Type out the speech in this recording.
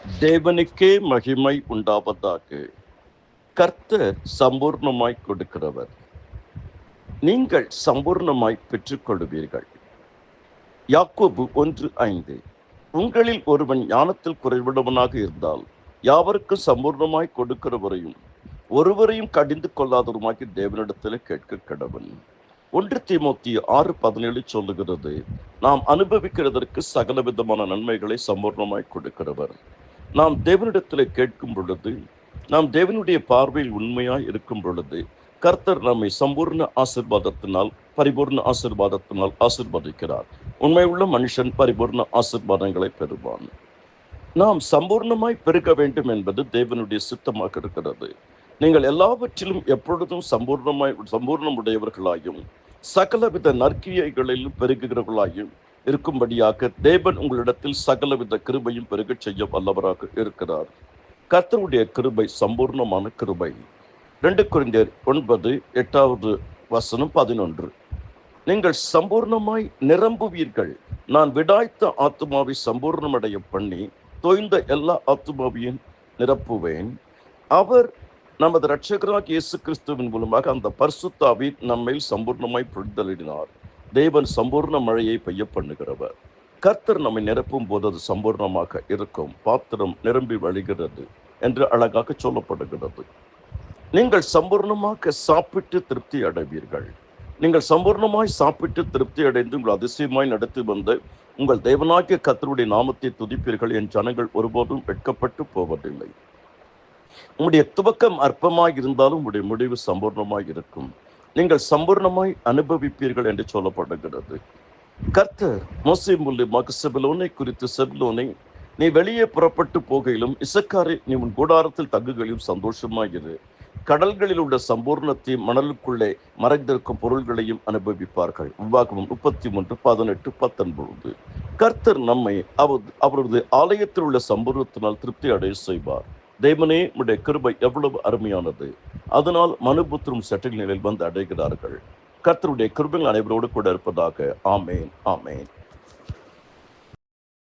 தேவனுக்கே மகிமை உண்டாவதாக. கர்த்தர் சம்பூர்ணமாய் கொடுக்கிறவர். நீங்கள் சம்பூர்ணமாய் பெற்றுக்கொள்வீர்கள். யாக்கோபு 1:5. உங்களில் ஒருவன் ஞானத்தில் குறைவுள்ளவனாக இருந்தால் யாவருக்கும் சம்பூர்ணமாய் கொடுக்கிறவரையும் ஒருவரையும் கடிந்து கொள்ளாதவருமாகி தேவனிடத்தில் கேட்க கடவன். 1 தீமோத்தேயு 6:17 சொல்லுகிறது, நாம் அனுபவிக்கிறதற்கு சகல விதமான நன்மைகளை சம்பூர்ணமாய் கொடுக்கிறவர். நாம் தேவனிடத்தில் கேட்கும் பொழுது, நாம் தேவனுடைய பார்வையில் உண்மையாய் இருக்கும் பொழுது, கர்த்தர் நம்மை சம்பூர்ண ஆசீர்வாதத்தினால் பரிபூர்ண ஆசீர்வாதத்தினால் ஆசீர்வதிக்கிறார். உண்மையுள்ள மனுஷன் பரிபூர்ண ஆசீர்வாதங்களை பெறுவான். நாம் சம்பூர்ணமாய் பெருக வேண்டும் என்பது தேவனுடைய சித்தமாக இருக்கிறது. நீங்கள் எல்லாவற்றிலும் எப்பொழுதும் சம்பூர்ணமுடையவர்களாயும் சகலவித நற்கிரியைகளிலும் பெருகுகிறவர்களாயும் இருக்கும்படியாக தேவன் உங்களிடத்தில் சகலவித கிருபையும் பெருகச் செய்ய வல்லவராக இருக்கிறார். கர்த்தருடைய கிருபை சம்பூர்ணமான கிருபை. 2 கொரிந்தியர் 9:8-11. நீங்கள் சம்பூர்ணமாய் நிரம்புவீர்கள். நான் விடாய்த்த ஆத்துமாவை சம்பூர்ணமடைய பண்ணி தோய்ந்த எல்லா ஆத்துமாவையும் நிரப்புவேன். அவர் நமது இரட்சகராகிய இயேசு கிறிஸ்துவின் மூலமாக அந்த பரிசுத்த ஆவி நம்மை சம்பூர்ணமாய் பொழிந்தளினார். தேவன் சம்பூர்ண மழையை பெய்ய பண்ணுகிறவர். கர்த்தர் நம்மை நிரப்பும் போது அது சம்பூர்ணமாக இருக்கும். பாத்திரம் நிரம்பி வழிகிறது என்று அழகாக சொல்லப்படுகிறது. நீங்கள் சம்பூர்ணமாக சாப்பிட்டு திருப்தி அடைவீர்கள். நீங்கள் சம்பூர்ணமாய் சாப்பிட்டு திருப்தி அடைந்து உங்கள் அதிசயமாய் நடத்தி வந்த உங்கள் தேவனாகிய கர்த்தருடைய நாமத்தை துதிப்பீர்கள். என் ஜனங்கள் ஒருபோதும் வெட்கப்பட்டு போவதில்லை. உங்களுடைய துவக்கம் அற்பமாய் இருந்தாலும் உங்களுடைய முடிவு சம்பூர்ணமாய் இருக்கும். நீங்கள் சம்பூர்ணமாய் அனுபவிப்பீர்கள் என்று சொல்லப்படுகிறது. கர்த்தர் மோசே மூலமாக செபுலோனை குறித்து, செபுலோனை, நீ வெளியே புறப்பட்டு போகையிலும் இசக்காரை நீ உன் கூடாரத்தில் தங்குகையிலும் சந்தோஷமாயிரு. கடல்களில் உள்ள சம்பூர்ணத்தையும் மணலுக்குள்ளே மறைந்திருக்கும் பொருள்களையும் அனுபவிப்பார்கள். உபாகமம் 33:18-19. கர்த்தர் நம்மை அவரது ஆலயத்தில் உள்ள சம்பூர்ணத்தினால் திருப்தி அடைய செய்வார். தேவனே, உடைய கிருபை எவ்வளவு அருமையானது. அதனால் மனுபுத்திரும் செட்டில் நிலையில் வந்து அடைகிறார்கள். கர்த்தருடைய கிருபைகள் அனைவரோடு கூட இருப்பதாக. ஆமேன், ஆமேன்.